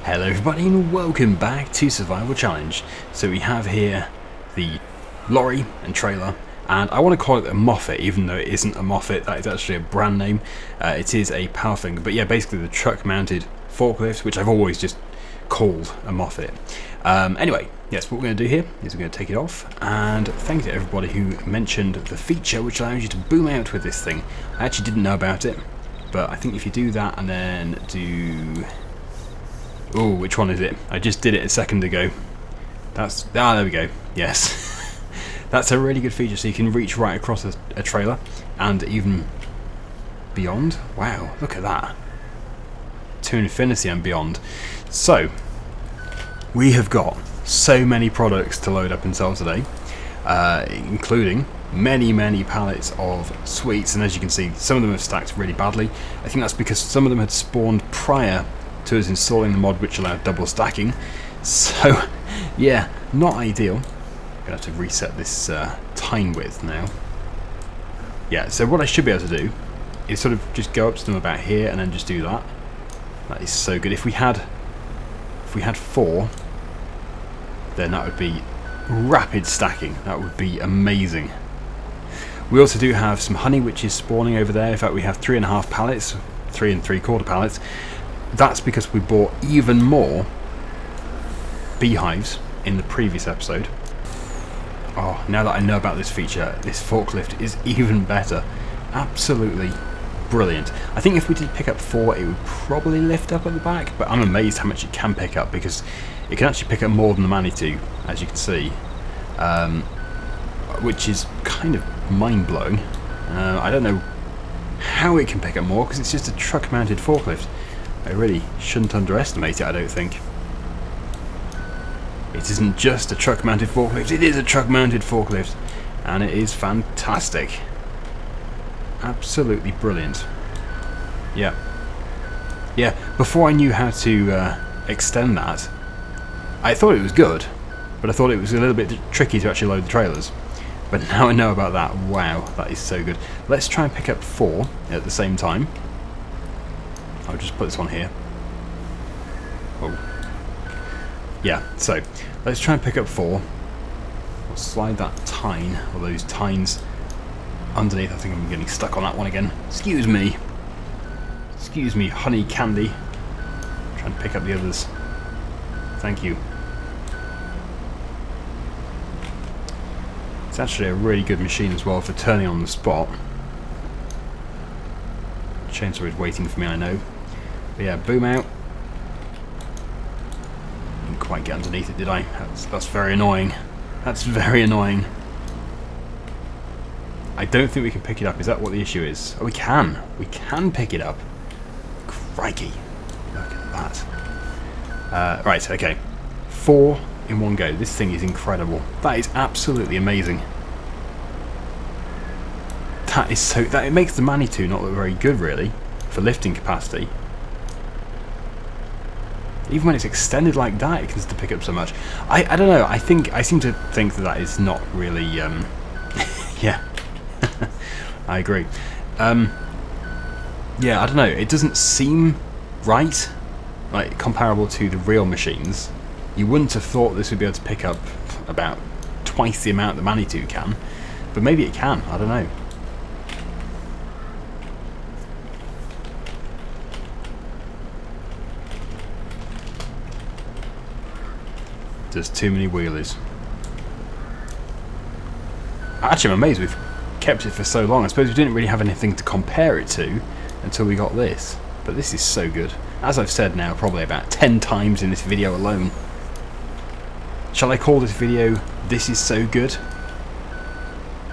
Hello everybody and welcome back to Survival Challenge. So we have here the lorry and trailer, and I want to call it a Moffat even though it isn't a Moffat. That is actually a brand name. It is a Powerfinger, but yeah, basically the truck mounted forklift, which I've always just called a Moffat. Anyway, yes, what we're going to do here is we're going to take it off, and thank you to everybody who mentioned the feature which allows you to boom out with this thing. I actually didn't know about it, but I think if you do that and then do... Oh, which one is it? I just did it a second ago. That's... Ah, there we go. Yes. That's a really good feature, so you can reach right across a trailer and even beyond. Wow, look at that. To infinity and beyond. So, we have got so many products to load up and sell today, including many pallets of sweets, and as you can see, some of them have stacked really badly. I think that's because some of them had spawned prior to us installing the mod which allowed double stacking, so yeah, not ideal. I'm gonna have to reset this time width now. Yeah, so what I should be able to do is sort of just go up to them about here and then just do that. That is so good. If we had 4, then that would be rapid stacking. That would be amazing. We also do have some honey which is spawning over there. In fact, we have 3.5 pallets, 3 3/4 pallets. That's because we bought even more beehives in the previous episode. Oh, now that I know about this feature, this forklift is even better. Absolutely brilliant. I think if we did pick up 4, it would probably lift up at the back, but I'm amazed how much it can pick up, because it can actually pick up more than the Manitou, as you can see, which is kind of mind-blowing. I don't know how it can pick up more, because it's just a truck-mounted forklift. I really shouldn't underestimate it, I don't think. It isn't just a truck-mounted forklift, it is a truck-mounted forklift, and it is fantastic. Absolutely brilliant. Yeah. Yeah, before I knew how to extend that, I thought it was good, but I thought it was a little bit tricky to actually load the trailers. But now I know about that, wow, that is so good. Let's try and pick up 4 at the same time. I'll just put this one here. Oh. Yeah, so let's try and pick up 4. We'll slide that tine, or those tines, underneath. I think I'm getting stuck on that one again. Excuse me. Excuse me, honey candy. Try and pick up the others. Thank you. It's actually a really good machine as well for turning on the spot. Chainsaw is waiting for me, I know. But yeah, boom out. Didn't quite get underneath it, did I? That's very annoying. That's very annoying. I don't think we can pick it up. Is that what the issue is? Oh, we can. We can pick it up. Crikey. Look at that. Right, okay. 4 in one go. This thing is incredible. That is absolutely amazing. That is so... It makes the Manitou not look very good, really, for lifting capacity. Even when it's extended like that, it can still pick up so much. I don't know. I seem to think that is not really... yeah. I agree. Yeah, I don't know. It doesn't seem right, like comparable to the real machines. You wouldn't have thought this would be able to pick up about twice the amount the Manitou can, but maybe it can. I don't know. There's too many wheelies. Actually, I'm amazed we've kept it for so long. I suppose we didn't really have anything to compare it to until we got this. But this is so good. As I've said now probably about 10 times in this video alone. Shall I call this video "This is so good"?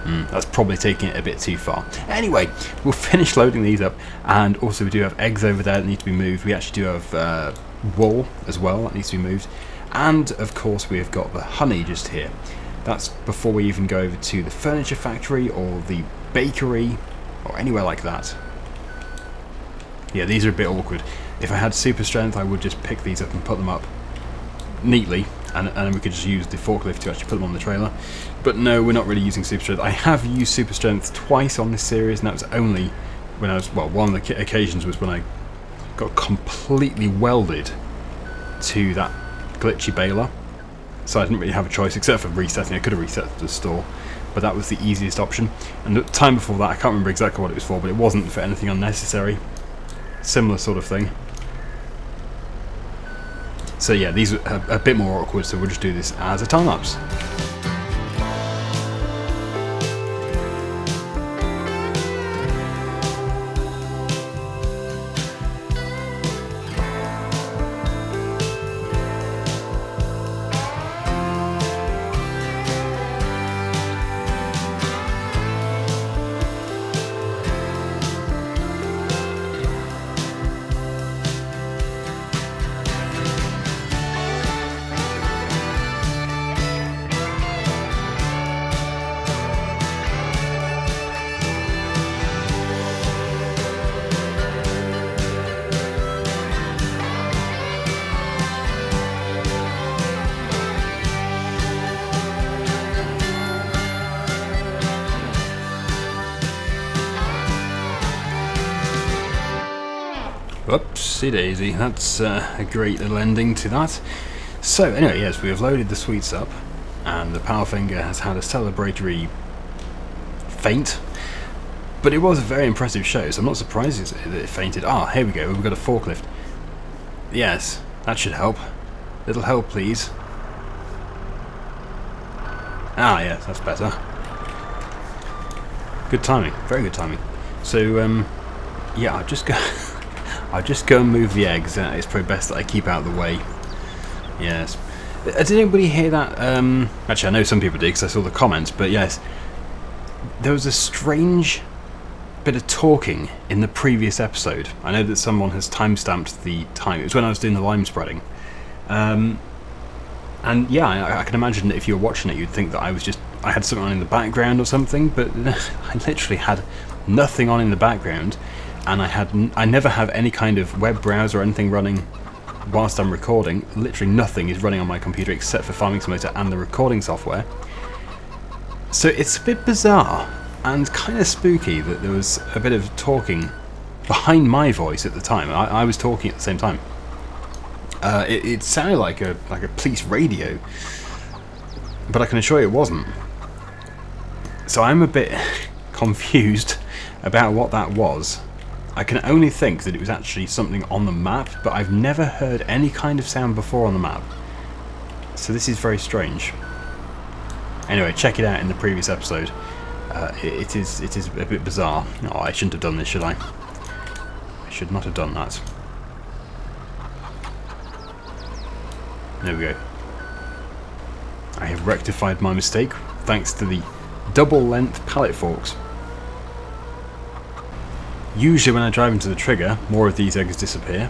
That's probably taking it a bit too far. Anyway, we'll finish loading these up, and also we do have eggs over there that need to be moved. We actually do have wool as well that needs to be moved. And of course we have got the honey just here. That's before we even go over to the furniture factory or the bakery or anywhere like that. Yeah, these are a bit awkward. If I had super strength, I would just pick these up and put them up neatly, and then we could just use the forklift to actually put them on the trailer. But no, we're not really using super strength. I have used super strength twice on this series, and that was only when I was, well, one of the occasions was when I got completely welded to that glitchy baler. So I didn't really have a choice except for resetting. I could have reset to the store, but that was the easiest option. And the time before that, I can't remember exactly what it was for, but it wasn't for anything unnecessary. Similar sort of thing. So yeah, these are a bit more awkward, so we'll just do this as a time-lapse. Whoopsie daisy, that's a great little ending to that. So anyway, yes, we have loaded the sweets up, and the Powderfinger has had a celebratory faint, but it was a very impressive show, so I'm not surprised that it fainted. Ah, here we go, we've got a forklift. Yes, that should help. Little help, please. Ah, yes, that's better. Good timing, very good timing. So, yeah, I'll just go and move the eggs. It's probably best that I keep out of the way. Yes. Did anybody hear that? Actually, I know some people did because I saw the comments, but yes. There was a strange bit of talking in the previous episode. I know that someone has timestamped the time. It was when I was doing the lime spreading. And yeah, I can imagine that if you were watching it, you'd think that I had something on in the background or something, but I literally had nothing on in the background. And I never have any kind of web browser or anything running whilst I'm recording. Literally nothing is running on my computer except for Farming Simulator and the recording software. So it's a bit bizarre and kind of spooky that there was a bit of talking behind my voice at the time. I was talking at the same time. It sounded like a police radio, but I can assure you it wasn't. So I'm a bit confused about what that was. I can only think that it was actually something on the map, but I've never heard any kind of sound before on the map. So this is very strange. Anyway, check it out in the previous episode. It is a bit bizarre. Oh, I shouldn't have done this, should I? I should not have done that. There we go. I have rectified my mistake thanks to the double-length pallet forks. Usually when I drive into the trigger, more of these eggs disappear.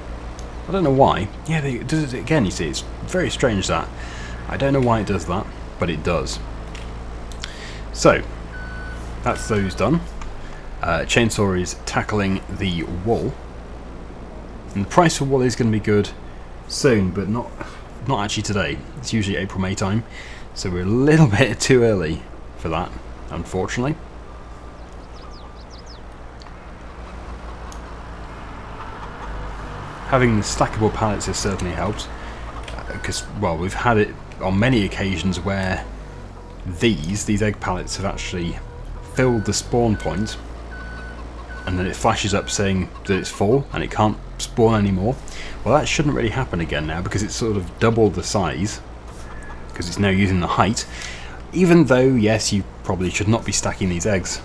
I don't know why. Yeah, it does it again, you see. It's very strange that. I don't know why it does that, but it does. So, that's those done. Chainsaw is tackling the wool. And the price for wool is going to be good soon, but not actually today. It's usually April, May time. So we're a little bit too early for that, unfortunately. Having the stackable pallets has certainly helped, because, well, we've had it on many occasions where these egg pallets have actually filled the spawn point, and then it flashes up saying that it's full and it can't spawn anymore. Well, that shouldn't really happen again now, because it's sort of doubled the size, because it's now using the height, even though, yes, you probably should not be stacking these eggs.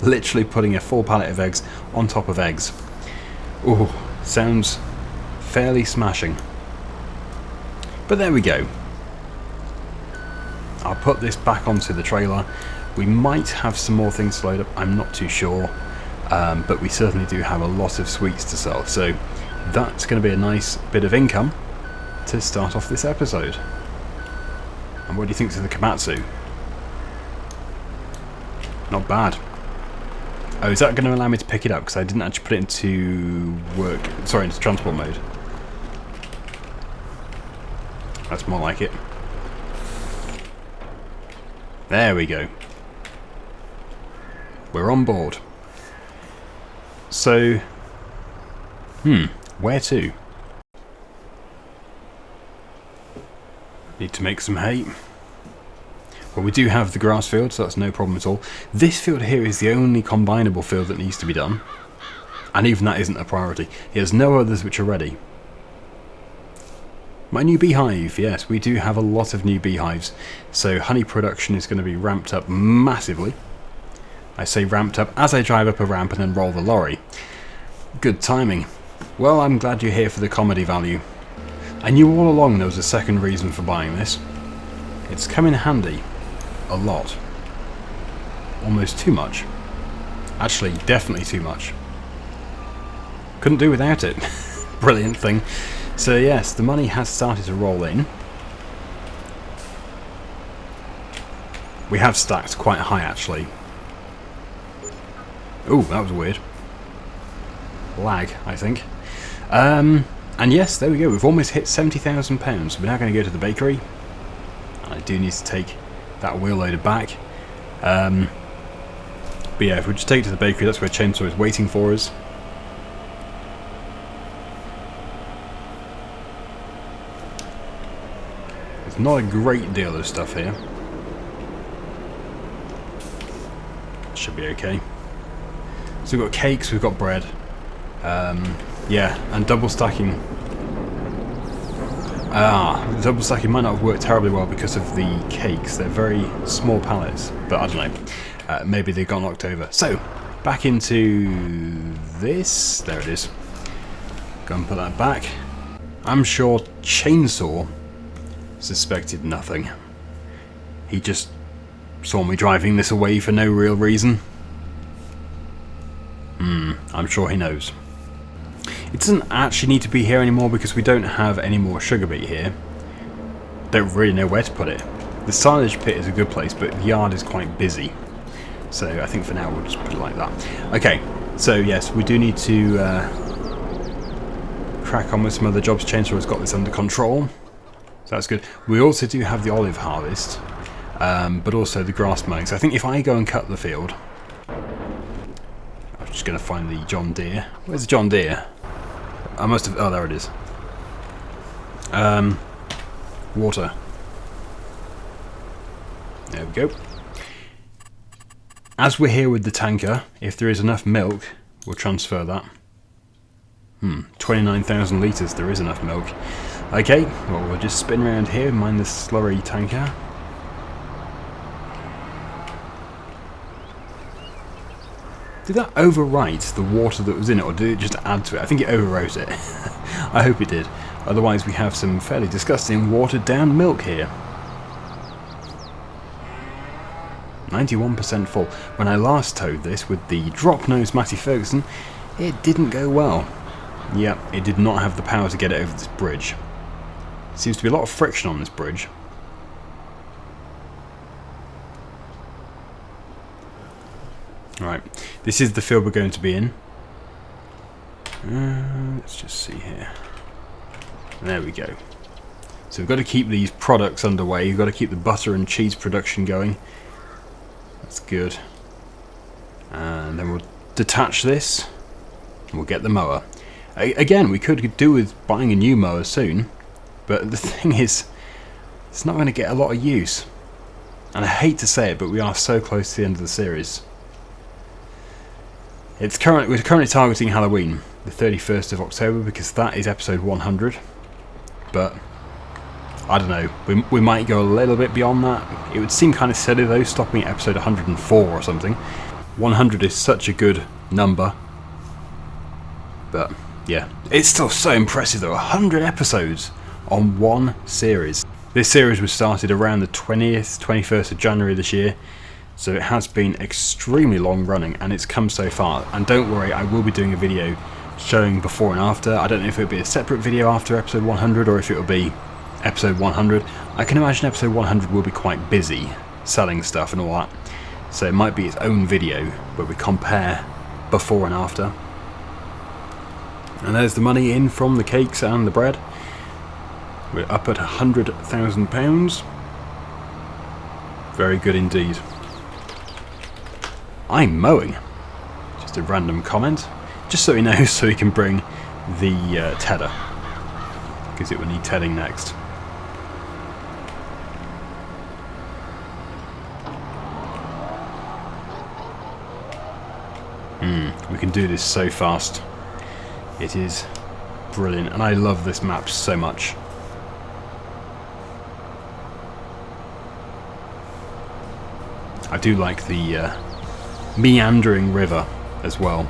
Literally putting a full pallet of eggs on top of eggs. Ooh. Sounds fairly smashing. But there we go. I'll put this back onto the trailer. We might have some more things to load up, I'm not too sure. But we certainly do have a lot of sweets to sell. So that's going to be a nice bit of income to start off this episode. And what do you think of the Komatsu? Not bad. Oh, is that going to allow me to pick it up? Because I didn't actually put it into into transport mode. That's more like it. There we go. We're on board. So, where to? Need to make some hay. Well, we do have the grass field, so that's no problem at all. This field here is the only combinable field that needs to be done. And even that isn't a priority. There's no others which are ready. My new beehive, yes, we do have a lot of new beehives. So honey production is going to be ramped up massively. I say ramped up as I drive up a ramp and then roll the lorry. Good timing. Well, I'm glad you're here for the comedy value. I knew all along there was a second reason for buying this. It's come in handy. A lot. Almost too much. Actually, definitely too much. Couldn't do without it. Brilliant thing. So yes, the money has started to roll in. We have stacked quite high actually. Ooh, that was weird. Lag, I think. And yes, there we go. We've almost hit £70,000. We're now going to go to the bakery. I do need to take that wheel loader back. But yeah, if we just take it to the bakery, that's where Chainsaw is waiting for us. There's not a great deal of stuff here. Should be okay. So we've got cakes, we've got bread. Yeah, and double stacking. Double stacking might not have worked terribly well because of the cakes. They're very small pallets, but I don't know. Maybe they got knocked over. So, back into this. There it is. Go and put that back. I'm sure Chainsaw suspected nothing. He just saw me driving this away for no real reason. I'm sure he knows. It doesn't actually need to be here anymore because we don't have any more sugar beet here. Don't really know where to put it. The silage pit is a good place, but the yard is quite busy. So I think for now we'll just put it like that. Okay, so yes, we do need to crack on with some other jobs. Chainsaw has got this under control. So that's good. We also do have the olive harvest, but also the grass mowing. So I think if I go and cut the field... I'm just going to find the John Deere. Where's the John Deere? I must have... Oh, there it is. Water. There we go. As we're here with the tanker, if there is enough milk, we'll transfer that. 29,000 litres, there is enough milk. Okay, well we'll just spin around here, mind the slurry tanker. Did that overwrite the water that was in it, or did it just add to it? I think it overwrote it. I hope it did. Otherwise we have some fairly disgusting watered down milk here. 91% full. When I last towed this with the drop nose Matty Ferguson, it didn't go well. Yep, it did not have the power to get it over this bridge. Seems to be a lot of friction on this bridge. Right, this is the field we're going to be in. Let's just see here. There we go. So we've got to keep these products underway. We've got to keep the butter and cheese production going. That's good. And then we'll detach this. And we'll get the mower. Again, we could do with buying a new mower soon. But the thing is, it's not going to get a lot of use. And I hate to say it, but we are so close to the end of the series. We're currently targeting Halloween, the 31st of October, because that is episode 100. But I don't know, we might go a little bit beyond that. It would seem kind of silly though, stopping at episode 104 or something. 100 is such a good number. But yeah, it's still so impressive though, 100 episodes on one series. This series was started around the 21st of January this year. So it has been extremely long running and it's come so far. And don't worry, I will be doing a video showing before and after. I don't know if it'll be a separate video after episode 100 or if it'll be episode 100. I can imagine episode 100 will be quite busy selling stuff and all that. So it might be its own video where we compare before and after. And there's the money in from the cakes and the bread. We're up at £100,000. Very good indeed. I'm mowing. Just a random comment. Just so he knows, so he can bring the tedder. Because it will need tedding next. We can do this so fast. It is brilliant, and I love this map so much. I do like the meandering river as well.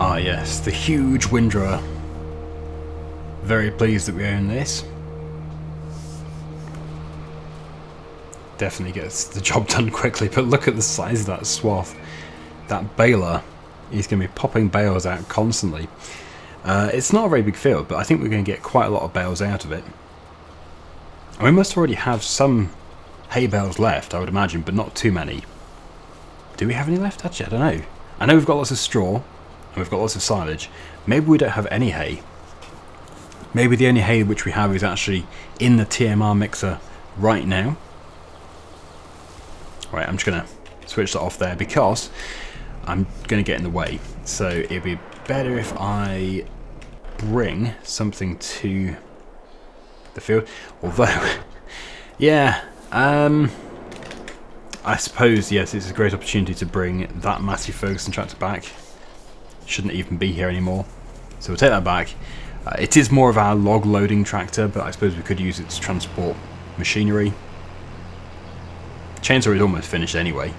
Ah yes, the huge windrower. Very pleased that we own this. Definitely gets the job done quickly, but look at the size of that swath. That baler is going to be popping bales out constantly. It's not a very big field, but I think we're going to get quite a lot of bales out of it. And we must already have some hay bales left, I would imagine, but not too many. Do we have any left? Actually, I don't know. I know we've got lots of straw, and we've got lots of silage. Maybe we don't have any hay. Maybe the only hay which we have is actually in the TMR mixer right now. Right, I'm just going to switch that off there because I'm going to get in the way. So it'd be better if I bring something to the field. Although, yeah, I suppose, yes, it's a great opportunity to bring that Massey Ferguson tractor back. Shouldn't even be here anymore. So we'll take that back. It is more of our log loading tractor, but I suppose we could use it to transport machinery. Chainsaw is almost finished anyway.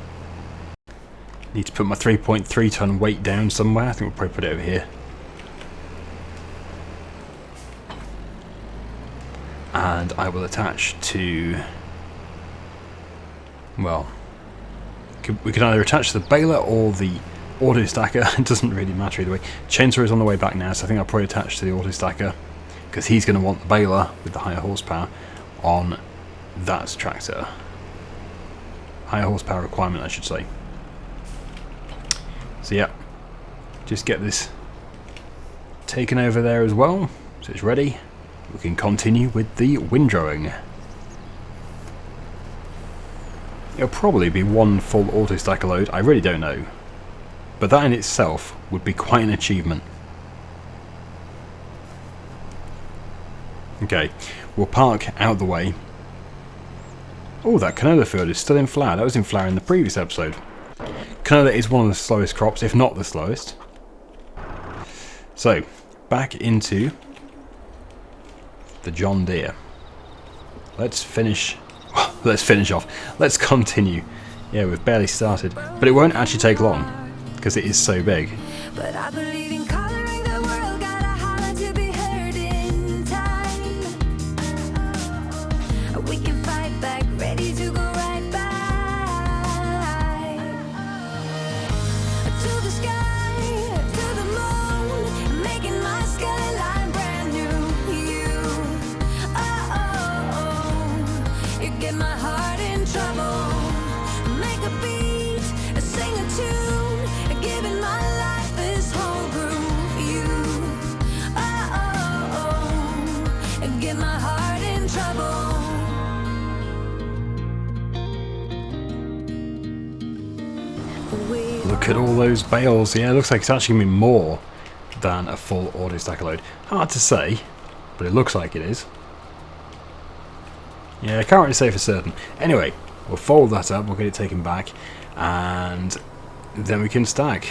Need to put my 3.3 ton weight down somewhere. I think we'll probably put it over here. And I will attach to, well, we can either attach to the baler or the auto stacker. It doesn't really matter either way. Chainsaw is on the way back now, so I think I'll probably attach to the auto stacker because he's going to want the baler with the higher horsepower on that tractor. Higher horsepower requirement, I should say. So yeah, just get this taken over there as well, so it's ready. We can continue with the windrowing. It'll probably be one full auto stacker load, I really don't know. But that in itself would be quite an achievement. Okay, we'll park out the way. Oh, that canola field is still in flower. That was in flower in the previous episode. Canola is one of the slowest crops, if not the slowest. So, back into the John Deere. Let's finish. Well, let's finish off. Let's continue. Yeah, we've barely started, but it won't actually take long because it is so big. But I believe in coloring the world, gotta holler to be heard in time. We can fight back, ready to go right by. To the sky, to the moon, making my skyline brand new. You, you get my heart in trouble. Make a beat, sing a tune, giving my life this whole groove. You, get my heart in trouble. Look at all those bales. Yeah, it looks like it's actually going to be more than a full auto stacker load. Hard to say, but it looks like it is. Yeah, I can't really say for certain. Anyway, we'll fold that up, we'll get it taken back, and then we can stack.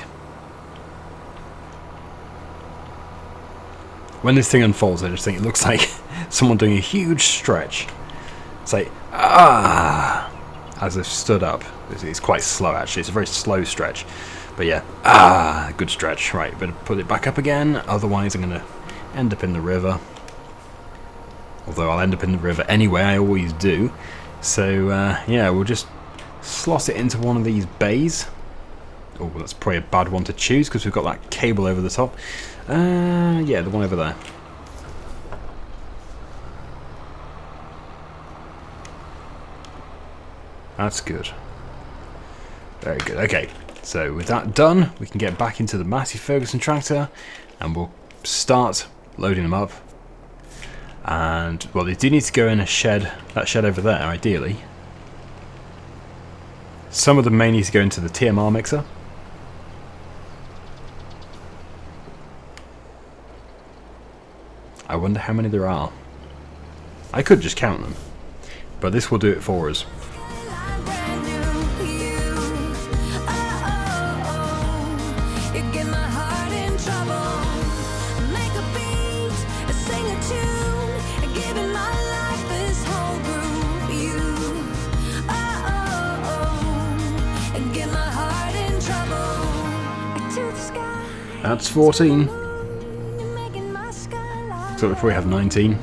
When this thing unfolds, I just think it looks like someone doing a huge stretch. It's like, ah, as they've stood up. It's quite slow, actually. It's a very slow stretch. But yeah, ah, good stretch. Right, better put it back up again, otherwise I'm going to end up in the river. Although I'll end up in the river anyway, I always do. So, yeah, we'll just slot it into one of these bays. Oh, that's probably a bad one to choose because we've got that cable over the top. Yeah, the one over there. That's good. Very good. Okay, so with that done, we can get back into the Massey Ferguson tractor and we'll start loading them up. And, well, they do need to go in a shed, that shed over there, ideally. Some of them may need to go into the TMR mixer. I wonder how many there are. I could just count them, but this will do it for us. That's 14. So we probably have 19.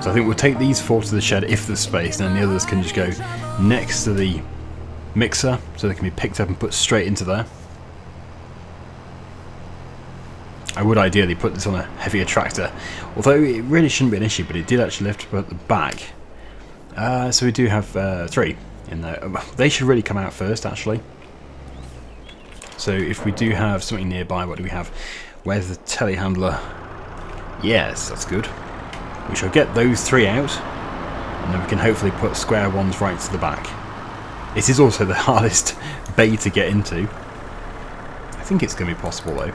So I think we'll take these 4 to the shed if there's space, and then the others can just go next to the mixer so they can be picked up and put straight into there. I would ideally put this on a heavier tractor, although it really shouldn't be an issue, but it did actually lift up at the back. So we do have 3 in there. They should really come out first, actually. So if we do have something nearby, what do we have? Where's the telehandler? Yes, that's good. We shall get those 3 out, and then we can hopefully put square ones right to the back. This is also the hardest bay to get into. I think it's going to be possible though.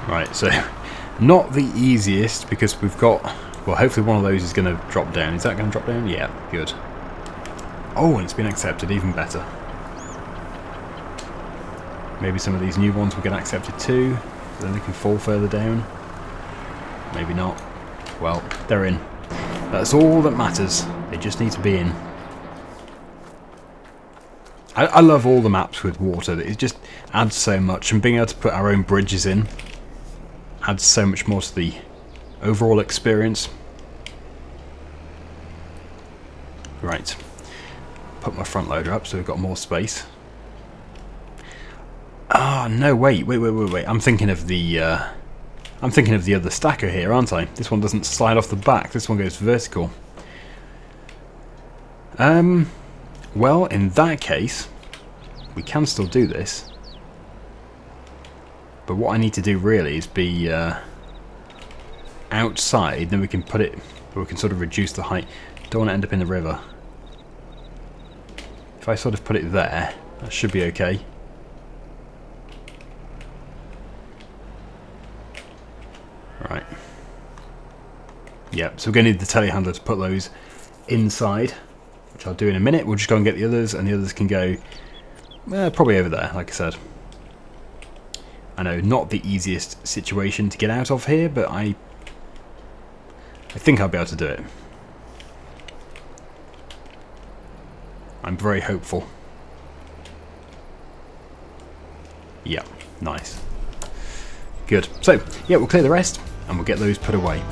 Right, so not the easiest because we've got, well, hopefully one of those is going to drop down. Is that going to drop down? Yeah, good. Oh, and it's been accepted, even better. Maybe some of these new ones will get accepted too, then they can fall further down. Maybe not. Well, they're in. That's all that matters. They just need to be in. I love all the maps with water. It just adds so much, and being able to put our own bridges in adds so much more to the overall experience. Right, put my front loader up so we've got more space. Ah, no, wait. I'm thinking of the other stacker here, aren't I? This one doesn't slide off the back. This one goes vertical. Well, in that case, we can still do this. But what I need to do really is be outside, then we can put it, we can sort of reduce the height. Don't want to end up in the river. If I sort of put it there, that should be okay. Right. Yep, so we're going to need the telehandler to put those inside, which I'll do in a minute. We'll just go and get the others, and the others can go probably over there, like I said. I know, not the easiest situation to get out of here, but I think I'll be able to do it. I'm very hopeful. Yeah, nice. Good. So, yeah, we'll clear the rest, and we'll get those put away.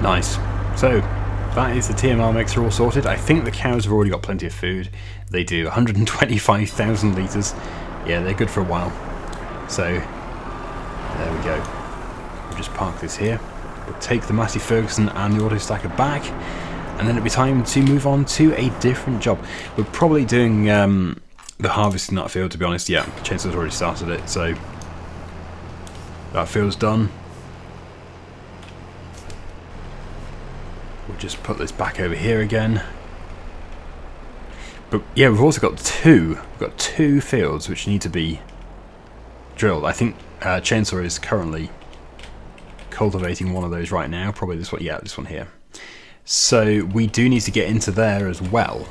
Nice. So, that is the TMR mixer all sorted. I think the cows have already got plenty of food. They do 125,000 litres. Yeah, they're good for a while. So, there we go. We'll just park this here. We'll take the Massey Ferguson and the auto stacker back, and then it'll be time to move on to a different job. We're probably doing the harvest in that field, to be honest. Yeah, Chainsaw's already started it, so that field's done. We'll just put this back over here again. But yeah, we've also got two fields which need to be drilled. I think Chainsaw is currently cultivating one of those right now. Probably this one. Yeah, this one here. So we do need to get into there as well.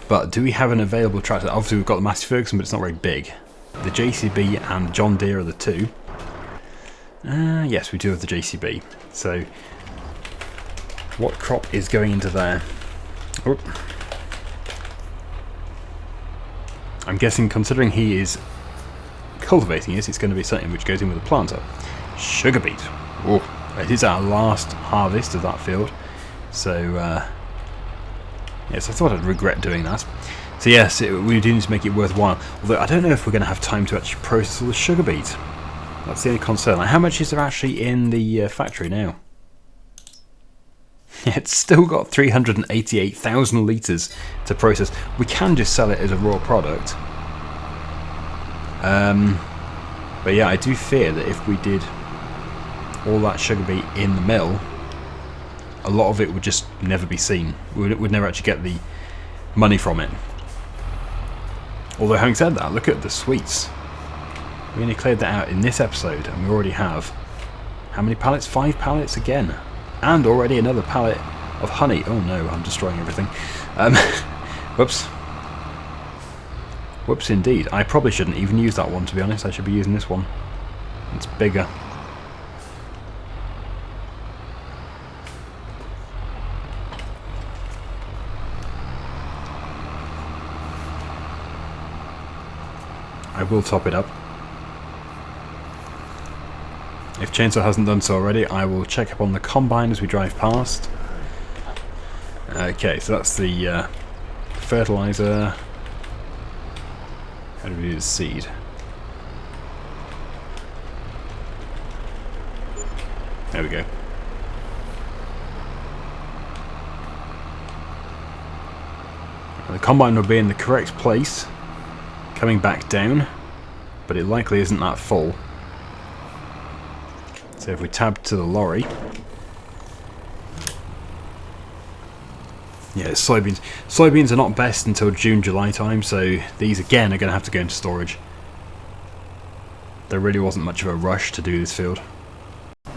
But do we have an available tractor? Obviously we've got the Massey Ferguson, but it's not very big. The JCB and the John Deere are the two. Yes, we do have the JCB. So what crop is going into there? Oop. I'm guessing, considering he is cultivating it, it's going to be something which goes in with a planter. Sugar beet. Oh, it is our last harvest of that field. So, yes, I thought I'd regret doing that. So yes, we do need to make it worthwhile. Although I don't know if we're going to have time to actually process all the sugar beet. That's the only concern. Like, how much is there actually in the factory now? It's still got 388,000 litres to process. We can just sell it as a raw product. But yeah, I do fear that if we did all that sugar beet in the mill, a lot of it would just never be seen. We'd never actually get the money from it. Although having said that, look at the sweets. We only cleared that out in this episode, and we already have how many pallets? 5 pallets again. And already another pallet of honey. Oh no, I'm destroying everything. Whoops. Whoops indeed. I probably shouldn't even use that one, to be honest. I should be using this one. It's bigger. I will top it up. If Chainsaw hasn't done so already, I will check up on the combine as we drive past. Okay, so that's the fertilizer. How do we do the seed? There we go. The combine will be in the correct place, coming back down, but it likely isn't that full. So if we tab to the lorry, yeah, it's soybeans. Soybeans are not best until June, July time, so these again are going to have to go into storage. There really wasn't much of a rush to do this field. I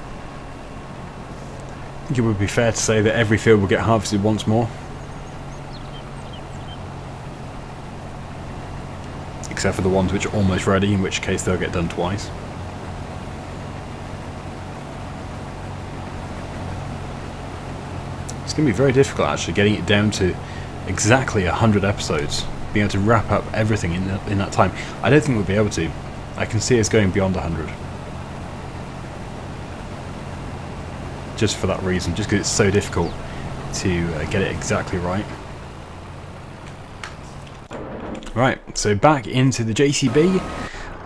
think it would be fair to say that every field will get harvested once more. Except for the ones which are almost ready, in which case they'll get done twice. It's going to be very difficult actually getting it down to exactly 100 episodes, being able to wrap up everything in that time. I don't think we'll be able to. I can see us going beyond 100. Just for that reason, just because it's so difficult to get it exactly right. Right, so back into the JCB.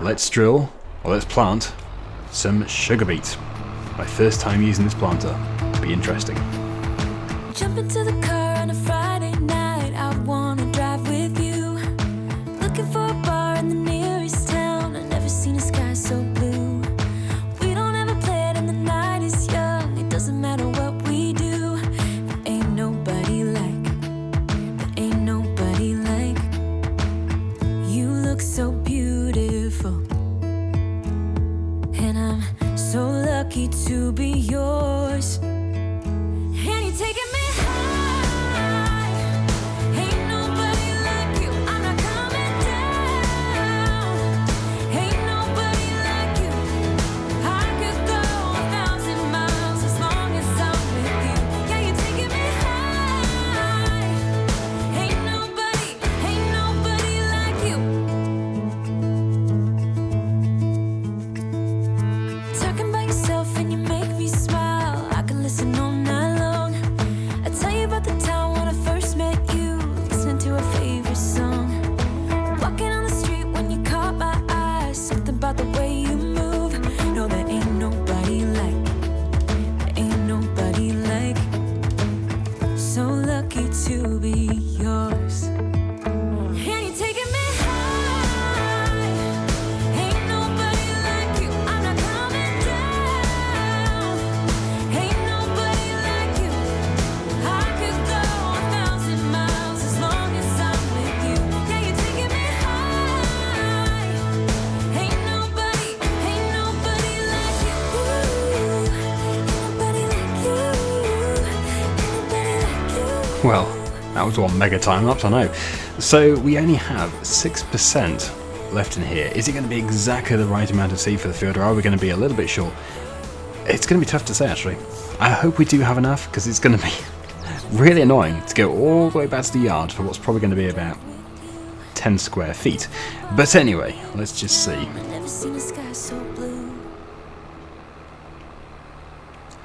Let's drill, or let's plant some sugar beet. My first time using this planter. Be interesting. Jump into the car on a Friday night. I wanna drive with you. Looking for a bar in the nearest town. I've never seen a sky so blue. We don't ever play it and the night is young. It doesn't matter what we do. There ain't nobody like. There ain't nobody like. You look so beautiful. And I'm so lucky to be yours. And you're taking me high. lucky to be yours. And you're taking me high. Ain't nobody like you. I'm not coming down. Ain't nobody like you. I could go 1,000 miles as long as I'm with you. Yeah, you're taking me high. Ain't nobody like you. Ain't nobody like you. Ain't nobody like you. Well, that was one mega time-lapse, I know. So we only have 6% left in here. Is it going to be exactly the right amount of seed for the field, or are we going to be a little bit short? It's going to be tough to say, actually. I hope we do have enough, because it's going to be really annoying to go all the way back to the yard for what's probably going to be about 10 square feet. But anyway, let's just see. I've never seen a sky so blue.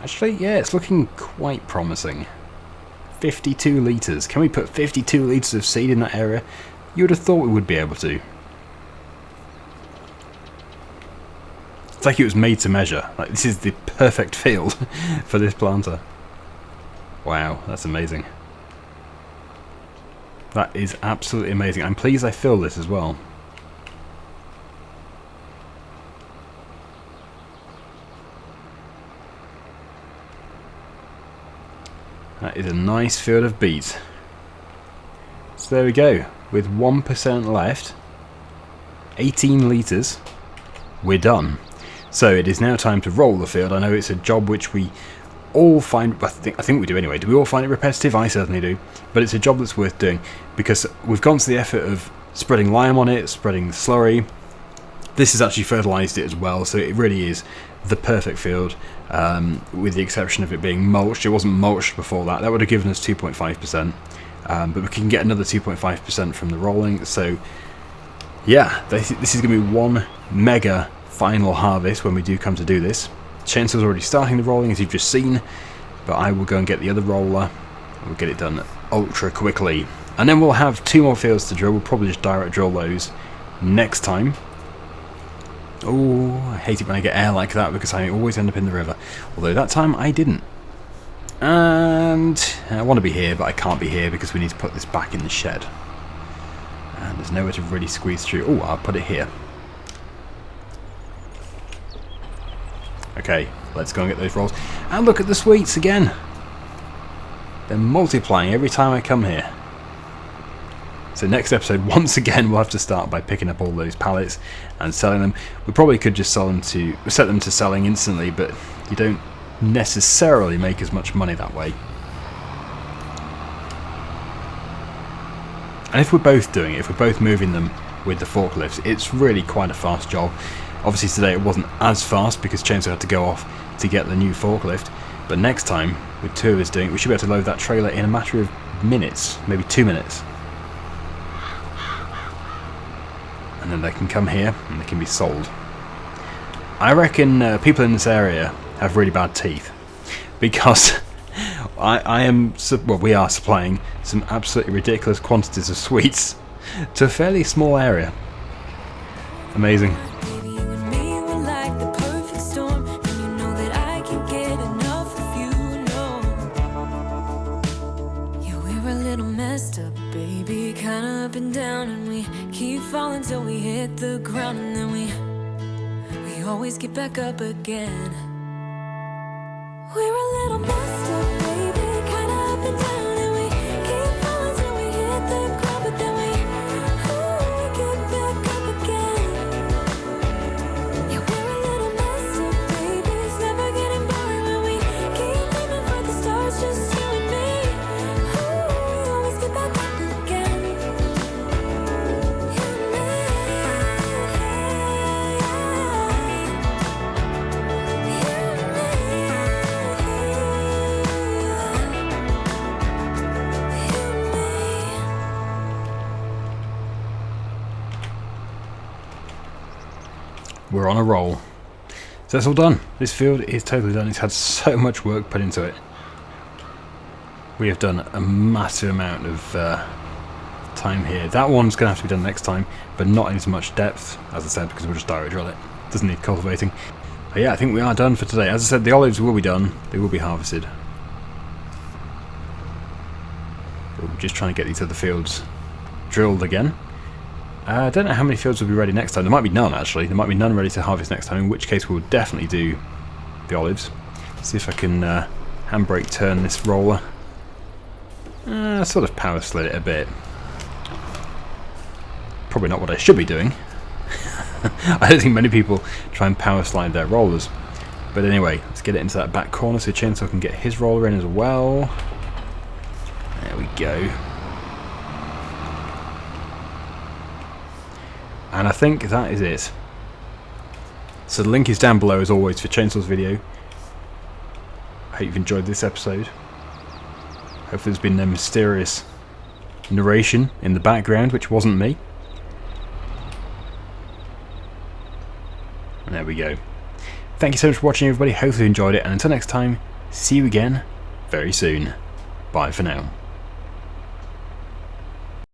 Actually, yeah, it's looking quite promising. 52 litres. Can we put 52 litres of seed in that area? You would have thought we would be able to. It's like it was made to measure. Like, this is the perfect field for this planter. Wow, that's amazing. That is absolutely amazing. I'm pleased I filled this as well. That is a nice field of beet. So there we go. With 1% left, 18 litres, we're done. So it is now time to roll the field. I know it's a job which we all find, I think we do anyway. Do we all find it repetitive? I certainly do. But it's a job that's worth doing because we've gone to the effort of spreading lime on it, spreading slurry. This has actually fertilised it as well, so it really is the perfect field, with the exception of it being mulched. It wasn't mulched before that. That would have given us 2.5%, but we can get another 2.5% from the rolling. So yeah, this is going to be one mega final harvest when we do come to do this. Chainsaw's already starting the rolling, as you've just seen, but I will go and get the other roller and we'll get it done ultra quickly. And then we'll have 2 more fields to drill. We'll probably just direct drill those next time. Oh, I hate it when I get air like that because I always end up in the river. Although that time I didn't. And I want to be here, but I can't be here because we need to put this back in the shed. And there's nowhere to really squeeze through. Oh, I'll put it here. Okay, let's go and get those rolls. And look at the sweets again. They're multiplying every time I come here. So next episode, once again, we'll have to start by picking up all those pallets and selling them. We probably could just set them to selling instantly, but you don't necessarily make as much money that way. And if we're both doing it, if we're both moving them with the forklifts, it's really quite a fast job. Obviously today it wasn't as fast because Chainsaw had to go off to get the new forklift, but next time, with 2 of us doing it, we should be able to load that trailer in a matter of minutes, maybe 2 minutes. And then they can come here and they can be sold. I reckon people in this area have really bad teeth because we are supplying some absolutely ridiculous quantities of sweets to a fairly small area. Amazing. Baby, you and me were like the perfect storm, and you know that I can't get enough of you, no. Yeah, we're a little messed up, baby, kinda up and down, and we keep falling till we hit the ground, and then we always get back up again. We're a little messed up, baby, kinda up and down, and we keep falling till we hit the ground, but then we get back up again. Yeah, we're a little messed up, baby, it's never getting boring when we keep aiming for the stars, just you and me. We always get back up again. You and me. We're on a roll. So that's all done. This field is totally done. It's had so much work put into it. We have done a massive amount of time here. That one's going to have to be done next time, but not in as much depth, as I said, because we'll just direct drill it. Doesn't need cultivating. But yeah, I think we are done for today. As I said, the olives will be done. They will be harvested. We're just trying to get these other fields drilled again. I don't know how many fields will be ready next time. There might be none, actually. There might be none ready to harvest next time, in which case we'll definitely do the olives. See if I can handbrake turn this roller. Sort of power slid it a bit. Probably not what I should be doing. I don't think many people try and power slide their rollers. But anyway, let's get it into that back corner so Chainsaw can get his roller in as well. There we go. And I think that is it. So the link is down below as always for Chainsaw's video. I hope you've enjoyed this episode. Hopefully there's been no mysterious narration in the background, which wasn't me. And there we go. Thank you so much for watching, everybody. Hopefully you enjoyed it, and until next time, see you again very soon. Bye for now.